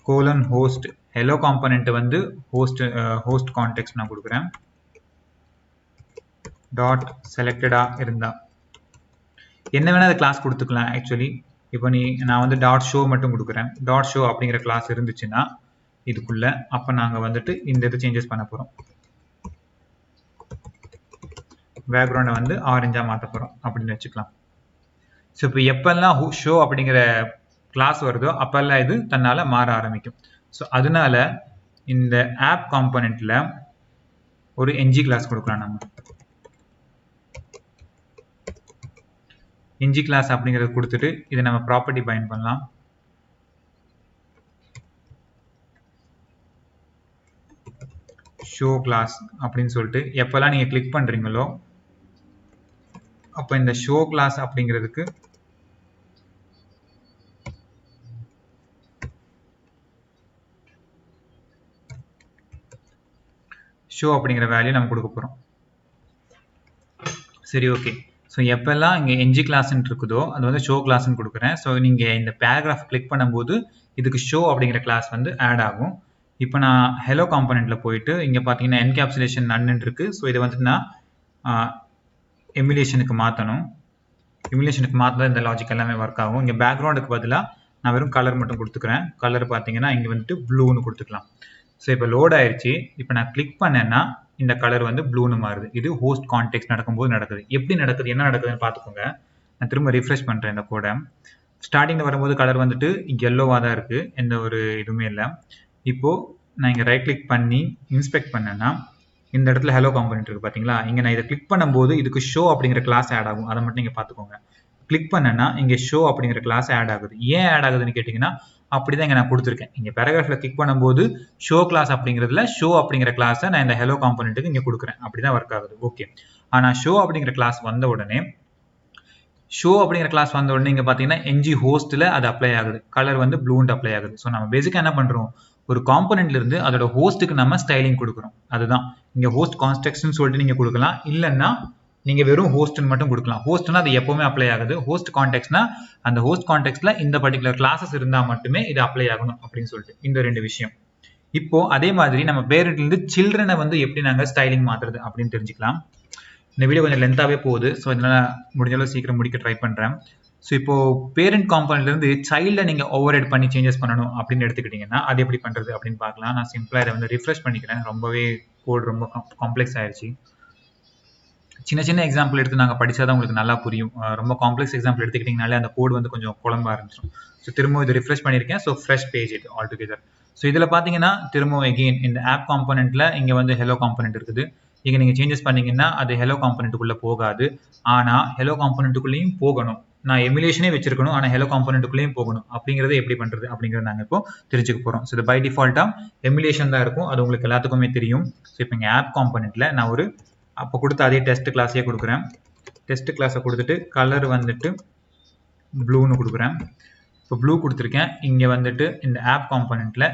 கோலன் ஹோஸ்ட் ஹெலோ காம்போனெண்ட் வந்து ஹோஸ்ட் கான்டெக்ஸ்ட் நான் கொடுக்குறேன். டாட் செலக்டடாக இருந்தால் என்ன வேணால் அது கிளாஸ் கொடுத்துக்கலாம். ஆக்சுவலி இப்போ நான் வந்து டாட் ஷோ மட்டும் கொடுக்குறேன். டாட் ஷோ அப்படிங்கிற கிளாஸ் இருந்துச்சுன்னா இதுக்குள்ள அப்போ நாங்கள் வந்துட்டு இந்த இது சேஞ்சஸ் பண்ண போகிறோம். பேக்ரவுண்டை வந்து ஆரஞ்சாக மாற்ற போகிறோம் அப்படின்னு வச்சுக்கலாம். ஸோ இப்போ எப்பெல்லாம் ஷோ அப்படிங்கிற கிளாஸ் வருதோ அப்பெல்லாம் இது தன்னால் மாற ஆரம்பிக்கும். ஸோ அதனால இந்த ஆப் காம்போனெண்ட்டில் ஒரு என்ஜி கிளாஸ் கொடுக்கலாம். நம்ம என்ஜி கிளாஸ் அப்படிங்கிறது கொடுத்துட்டு இதை நம்ம ப்ராப்பர்ட்டி பைண்ட் பண்ணலாம். ஷோ கிளாஸ் அப்படின்னு சொல்லிட்டு எப்பெல்லாம் நீங்கள் கிளிக் பண்ணுறீங்களோ அப்போ இந்த ஷோ கிளாஸ் அப்படிங்கிறதுக்கு ஷோ அப்படிங்கிற வேல்யூ நம்ம கொடுக்க போகிறோம். சரி, ஓகே. ஸோ எப்பெல்லாம் இங்கே என்ஜி கிளாஸ்ன்னு இருக்குதோ அது வந்து ஷோ கிளாஸ்ன்னு கொடுக்குறேன். ஸோ நீங்கள் இந்த பேராகிராஃப் கிளிக் பண்ணும்போது இதுக்கு ஷோ அப்படிங்கிற கிளாஸ் வந்து ஆட் ஆகும். இப்போ நான் ஹெலோ காம்போனெண்ட்டில் போயிட்டு இங்கே பார்த்தீங்கன்னா என்கேப்சுலேஷன் நன்னு இருக்கு. ஸோ இதை வந்துட்டு நான் எமுலேஷனுக்கு மாற்றணும். எமுலேஷனுக்கு மாற்றினா இந்த லாஜிக் எல்லாமே ஒர்க் ஆகும். இங்கே பேக்ரவுண்டுக்கு பதிலாக நான் வெறும் கலர் மட்டும் கொடுத்துக்கிறேன். கலர் பார்த்தீங்கன்னா இங்கே வந்துட்டு ப்ளூன்னு கொடுத்துக்கலாம். ஸோ இப்போ லோட் ஆயிடுச்சு. இப்போ நான் கிளிக் பண்ணேன்னா இந்த கலர் வந்து ப்ளூன்னு மாறுது. இது ஹோஸ்ட் கான்டெக்ஸ்ட் நடக்கும்போது நடக்குது. எப்படி நடக்குது, என்ன நடக்குதுன்னு பார்த்துக்கோங்க. நான் திரும்ப ரிஃப்ரெஷ் பண்ணுறேன் இந்த கோடை. ஸ்டார்டிங்கில் வரும்போது கலர் வந்துட்டு எல்லோவாக தான் இருக்குது, எந்த ஒரு இதுவுமே இல்லை. இப்போது நான் இங்கே ரைட் கிளிக் பண்ணி இன்ஸ்பெக்ட் பண்ணேன்னா இந்த இடத்துல ஹெலோ காம்போனெண்ட் இருக்குது பார்த்தீங்களா. இங்கே நான் இதை கிளிக் பண்ணும்போது இதுக்கு ஷோ அப்படிங்கிற கிளாஸ் ஆட் ஆகும். அதை மட்டும் நீங்கள் பார்த்துக்கோங்க. கிளிக் பண்ணேன்னா இங்கே ஷோ அப்படிங்கிற கிளாஸ் ஆட் ஆகுது. ஏன் ஆட் ஆகுதுன்னு கேட்டிங்கன்னா அப்படிதான் இங்கே நான் கொடுத்துருக்கேன். இங்கே பேராகிராஃபில் கிளிக் பண்ணும்போது ஷோ கிளாஸ் அப்படிங்கிறதுல ஷோ அப்படிங்கிற கிளாஸை நான் இந்த ஹெலோ காம்போனெண்ட்டுக்கு இங்கே கொடுக்குறேன். அப்படி தான் ஒர்க் ஆகுது. ஓகே. ஆனால் ஷோ அப்படிங்கிற கிளாஸ் வந்த உடனே இங்கே பார்த்தீங்கன்னா என்ஜி ஹோஸ்ட்டில் அது அப்ளை ஆகுது. கலர் வந்து ப்ளூன்ட் அப்ளை ஆகுது. ஸோ நம்ம பேசிக்காக என்ன பண்ணுறோம், ஒரு காம்போனெண்ட்ல இருந்து அதோட ஹோஸ்ட்டுக்கு நம்ம ஸ்டைலிங் கொடுக்குறோம். அதுதான் இங்கே ஹோஸ்ட் கான்டெக்ஸ்ட்னு சொல்லிட்டு நீங்கள் கொடுக்கலாம். இல்லைன்னா நீங்கள் வெறும் ஹோஸ்ட்னு மட்டும் கொடுக்கலாம். ஹோஸ்ட்னா அது எப்பவுமே அப்ளை ஆகுது. ஹோஸ்ட் கான்டெக்ஸ்ட்னா அந்த ஹோஸ்ட் கான்டெக்ஸ்ட்ல இந்த பர்டிகுலர் கிளாஸஸ் இருந்தால் மட்டுமே இது அப்ளை ஆகணும் அப்படின்னு சொல்லிட்டு இந்த ரெண்டு விஷயம். இப்போ அதே மாதிரி நம்ம பேரண்ட்லேருந்து சில்ட்ரனை வந்து எப்படி நாங்கள் ஸ்டைலிங் மாற்றுறது அப்படின்னு தெரிஞ்சுக்கலாம். இந்த வீடியோ கொஞ்சம் லென்த்தாகவே போகுது. ஸோ இதனால் முடிஞ்சளவு சீக்கிரம் முடிக்க ட்ரை பண்ணுறேன். ஸோ இப்போ பேரண்ட் காம்பவுண்ட்லேருந்து சைல்டை நீங்கள் ஓவர் ரைட் பண்ணி சேஞ்சஸ் பண்ணணும் அப்படின்னு எடுத்துக்கிட்டிங்கன்னா அது எப்படி பண்ணுறது அப்படின்னு பார்க்கலாம். நான் சிம்பிளாக இதை வந்து ரிஃப்ரெஷ் பண்ணிக்கிறேன். ரொம்பவே கோட் ரொம்ப காம்ப்ளெக்ஸ் ஆயிடுச்சு. சின்ன சின்ன எக்ஸாம்பிள் எடுத்து நாங்கள் படித்தா தான் உங்களுக்கு நல்லா புரியும். ரொம்ப காம்ப்ளெக்ஸ் எக்ஸாம்பிள் எடுத்துக்கிட்டிங்கனாலே அந்த கோட் வந்து கொஞ்சம் குழம்ப ஆரம்பிச்சிடும். ஸோ திரும்ப இது ரிஃப்ரெஷ் பண்ணியிருக்கேன். ஸோ ஃப்ரெஷ் பேஜ் இது ஆல் டுகெதர். ஸோ இதில் பார்த்தீங்கன்னா திரும்ப எகெயின் இந்த ஆப் காம்போனெண்ட்டில் இங்கே வந்து ஹெலோ காம்போனெண்ட் இருக்குது. இங்கே நீங்கள் சேஞ்சஸ் பண்ணீங்கன்னா அது ஹெலோ காம்போனெண்ட்டுக்குள்ளே போகாது. ஆனால் ஹெலோ காம்போனெண்ட்டுக்குள்ளேயும் போகணும். நான் எமுலேஷனே வச்சிருக்கணும், ஆனால் ஹெலோ காம்போனெண்ட்டுக்குள்ளேயும் போகணும். அப்படிங்கிறத எப்படி பண்ணுறது அப்படிங்கிறத நாங்கள் இப்போ தெரிஞ்சுக்க போகிறோம். ஸோ இது பை டிஃபால்ட்டாக எமுலேஷன் தான் இருக்கும். அது உங்களுக்கு எல்லாத்துக்குமே தெரியும். ஸோ இப்போ இங்கே ஆப் காம்போனெண்ட்டில் நான் ஒரு அப்போ கொடுத்த அதே டெஸ்ட் கிளாஸே கொடுக்குறேன். டெஸ்ட் கிளாஸை கொடுத்துட்டு கலர் வந்துட்டு ப்ளூன்னு கொடுக்குறேன். இப்போ ப்ளூ கொடுத்துருக்கேன். இங்கே வந்துட்டு இந்த ஆப் காம்போனெண்ட்டில்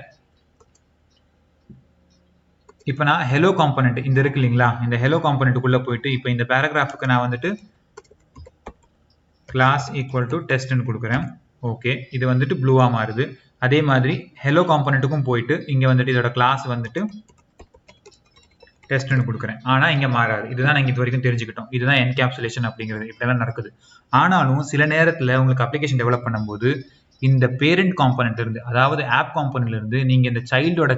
இப்போ நான் ஹெலோ காம்பனண்ட் இந்த இருக்கு இல்லைங்களா, இந்த ஹெலோ காம்பனண்ட்டுக்குள்ளே போயிட்டு இப்போ இந்த பேராகிராஃபுக்கு நான் வந்துட்டு கிளாஸ் ஈக்குவல் டு டெஸ்ட்னு கொடுக்குறேன். ஓகே, இது வந்துட்டு ப்ளூவாக மாறுது. அதே மாதிரி ஹெலோ காம்பனண்ட்டுக்கும் போயிட்டு இங்கே வந்துட்டு இதோட கிளாஸ் வந்துட்டு டெஸ்ட்னு கொடுக்குறேன். ஆனால் இங்கே மாறாது. இதுதான் நாங்கள் இது வரைக்கும் தெரிஞ்சுக்கிட்டோம். இதுதான் என்கேப்சுலேஷன் அப்படிங்கிறது. இப்படிலாம் நடக்குது. ஆனாலும் சில நேரத்தில் உங்களுக்கு அப்ளிகேஷன் டெவலப் பண்ணும்போது இந்த பேரண்ட் காம்பனண்ட் இருந்து, அதாவது ஆப் காம்பனண்ட்ல இருந்து நீங்கள் இந்த சைல்டோட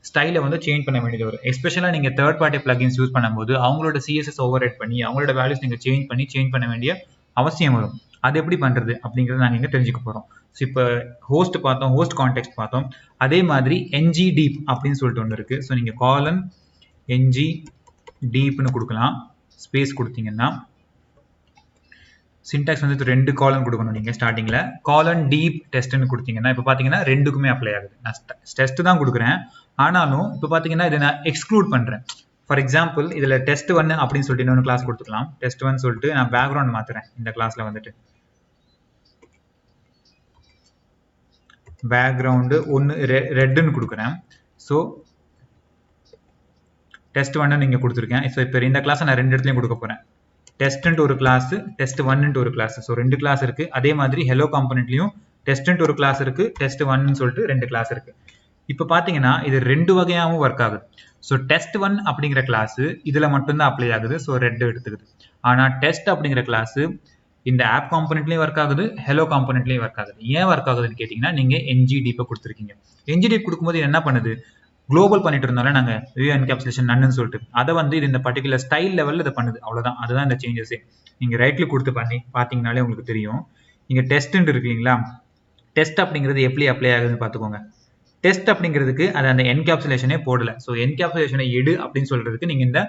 ஸ்டைலை வந்து சேஞ்ச் பண்ண வேண்டியது வரும். எஸ்பெஷலாக நீங்கள் தேர்ட் பார்ட்டி பிளகின்ஸ் யூஸ் பண்ணும்போது அவங்களோட சிஎஸ்எஸ் ஓவர் ரைட் பண்ணி அவங்களோட வேல்யூஸ் நீங்கள் சேஞ்ச் பண்ண வேண்டிய அவசியம் வரும். அது எப்படி பண்ணுறது அப்படிங்கிறத நாங்கள் இங்கே தெரிஞ்சுக்க போகிறோம். ஸோ இப்போ ஹோஸ்ட் பார்த்தோம், ஹோஸ்ட் கான்டெக்ட் பார்த்தோம். அதே மாதிரி ng deep அப்படின்னு சொல்லிட்டு ஒன்று இருக்குது. ஸோ நீங்கள் காலன் ng deepனு கொடுக்கலாம். ஸ்பேஸ் கொடுத்தீங்கன்னா சின்டாக்ஸ் வந்து 2 காலன் கொடுக்கணும். நீங்கள் ஸ்டார்டிங்கில் காலன் டீப் டெஸ்ட்னு கொடுத்தீங்கன்னா இப்போ பார்த்தீங்கன்னா ரெண்டுக்குமே அப்ளை ஆகுது. நான் டெஸ்ட் தான் கொடுக்குறேன். ஆனாலும் இப்போ பார்த்தீங்கன்னா இதை நான் எக்ஸ்க்ளூட் பண்ணுறேன். ஃபார் எக்ஸாம்பிள் இதில் டெஸ்ட் 1 அப்படின்னு சொல்லிட்டு இன்னொன்று கிளாஸ் கொடுத்துக்கலாம். டெஸ்ட் 1 சொல்லிட்டு நான் பேக்ரவுண்ட் மாற்றுறேன். இந்த கிளாஸில் வந்துட்டு பேக்ரவுண்டு ஒன்று ரெட்டுன்னு கொடுக்குறேன். ஸோ டெஸ்ட் 1 நீங்கள் கொடுத்துருக்கேன். ஸோ இப்போ இந்த கிளாஸை நான் 2 இடத்துலையும் கொடுக்க போகிறேன். டெஸ்ட்ன்ட்டு ஒரு கிளாஸ், டெஸ்ட் 1ன்ட்டு ஒரு கிளாஸ். ஸோ 2 கிளாஸ் இருக்குது. அதே மாதிரி ஹெலோ காம்பனண்ட்லையும் டெஸ்ட்ன்ட்டு ஒரு கிளாஸ் இருக்குது, டெஸ்ட் 1ன்னு சொல்லிட்டு 2 கிளாஸ் இருக்குது. இப்போ பார்த்தீங்கன்னா இது 2 வகையாகவும் ஒர்க் ஆகுது. ஸோ டெஸ்ட் 1 அப்படிங்கிற கிளாஸ் இதில் மட்டும்தான் அப்ளை ஆகுது. ஸோ ரெட் எடுத்துக்குது. ஆனால் டெஸ்ட் அப்படிங்கிற கிளாஸ் இந்த ஆப் காம்பனண்ட்லேயும் ஒர்க் ஆகுது, ஹெலோ காம்பனண்ட்லேயும் ஒர்க் ஆகுது. ஏன் ஒர்க் ஆகுதுன்னு கேட்டிங்கன்னா நீங்கள் ng deep கொடுத்துருக்கீங்க. ng deep கொடுக்கும்போது என்ன பண்ணுது, குளோபல் பண்ணிட்டு இருந்தாலும் நாங்கள் வியூ என்கேப்சுலேஷன் நன்னு சொல்லிட்டு அதை வந்து இது இந்த பர்டிகுலர் ஸ்டைல் லெவலில் இதை பண்ணுது. அவ்வளோதான், அதுதான் இந்த சேஞ்சஸே. நீங்கள் ரைட் கிளிக் கொடுத்து பார்த்தீங்கனாலே உங்களுக்கு தெரியும். இங்கே டெஸ்ட்ன்ட்டு இருக்கு இல்லைங்களா, டெஸ்ட் அப்படிங்கிறது எப்படி அப்ளை ஆகுதுன்னு பார்த்துக்கோங்க. டெஸ்ட் அப்படிங்கிறதுக்கு அது அந்த என்கேப்சுலேஷனே போடல. ஸோ என்கேப்சுலேஷனை எடு அப்படின்னு சொல்றதுக்கு நீங்கள் இந்த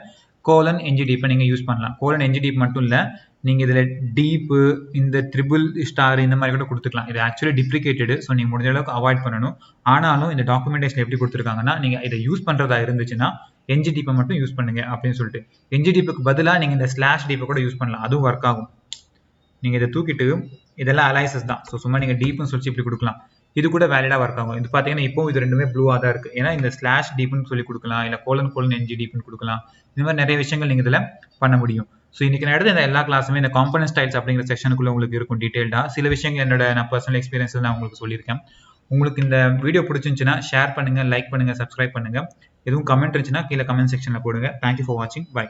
கோலன் ng deep நீங்கள் யூஸ் பண்ணலாம். கோலன் ng deep மட்டும் இல்லை, நீங்கள் இதில் டீப்பு, இந்த ட்ரிபிள் ஸ்டார் இந்த மாதிரி கூட கொடுத்துக்கலாம். இது ஆக்சுவலி டிப்ளிகேட்டடு. ஸோ நீங்கள் முடிஞ்ச அளவுக்கு அவாய்ட் பண்ணணும். ஆனாலும் இந்த டாக்குமெண்டேஷன் எப்படி கொடுத்துருக்காங்கன்னா நீங்கள் இதை யூஸ் பண்ணுறதா இருந்துச்சுன்னா ng deep மட்டும் யூஸ் பண்ணுங்க அப்படின்னு சொல்லிட்டு. ng deepக்கு பதிலாக நீங்கள் இந்த ஸ்லாஷ் டீப்பை கூட யூஸ் பண்ணலாம், அதுவும் ஒர்க் ஆகும். நீங்கள் இதை தூக்கிட்டு இதெல்லாம் அலைசஸ் தான். ஸோ சும்மா நீங்கள் டீப்னு சொல்லி இப்படி கொடுக்கலாம், இது கூட வேலிடாக ஒர்க் ஆகும். இது பார்த்தீங்கன்னா இப்போ இது ரெண்டுமே ப்ளூவாக தான் இருக்குது. ஏன்னா இந்த ஸ்லாஷ் டீப்னு சொல்லி கொடுக்கலாம், இல்லை கோலன் ng deepனு கொடுக்கலாம். இந்த மாதிரி நிறைய விஷயங்கள் நீங்கள் இதில் பண்ண முடியும். ஸோ இன்னைக்கு நான் எடுத்த இந்த எல்லா கிளாஸுமே இந்த காம்பனன்ட் ஸ்டைல்ஸ் அப்படிங்கிற செக்ஷனுக்குள்ள உங்களுக்கு இருக்கும் டீட்டெயில்டாக. சில விஷயங்கள் நான் பர்சனல் எக்ஸ்பீரியன்ஸில் நான் உங்களுக்கு சொல்லியிருக்கேன். உங்களுக்கு இந்த வீடியோ பிடிச்சிருந்துச்சுன்னா ஷேர் பண்ணுங்கள், லைக் பண்ணுங்கள், சப்ஸ்கிரைப் பண்ணுங்கள். எதுவும் கமெண்ட் இருந்துச்சுன்னா கீழே கமெண்ட் செக்ஷனில் போடுங்க. தேங்க்யூ ஃபார் வாட்சிங். பை.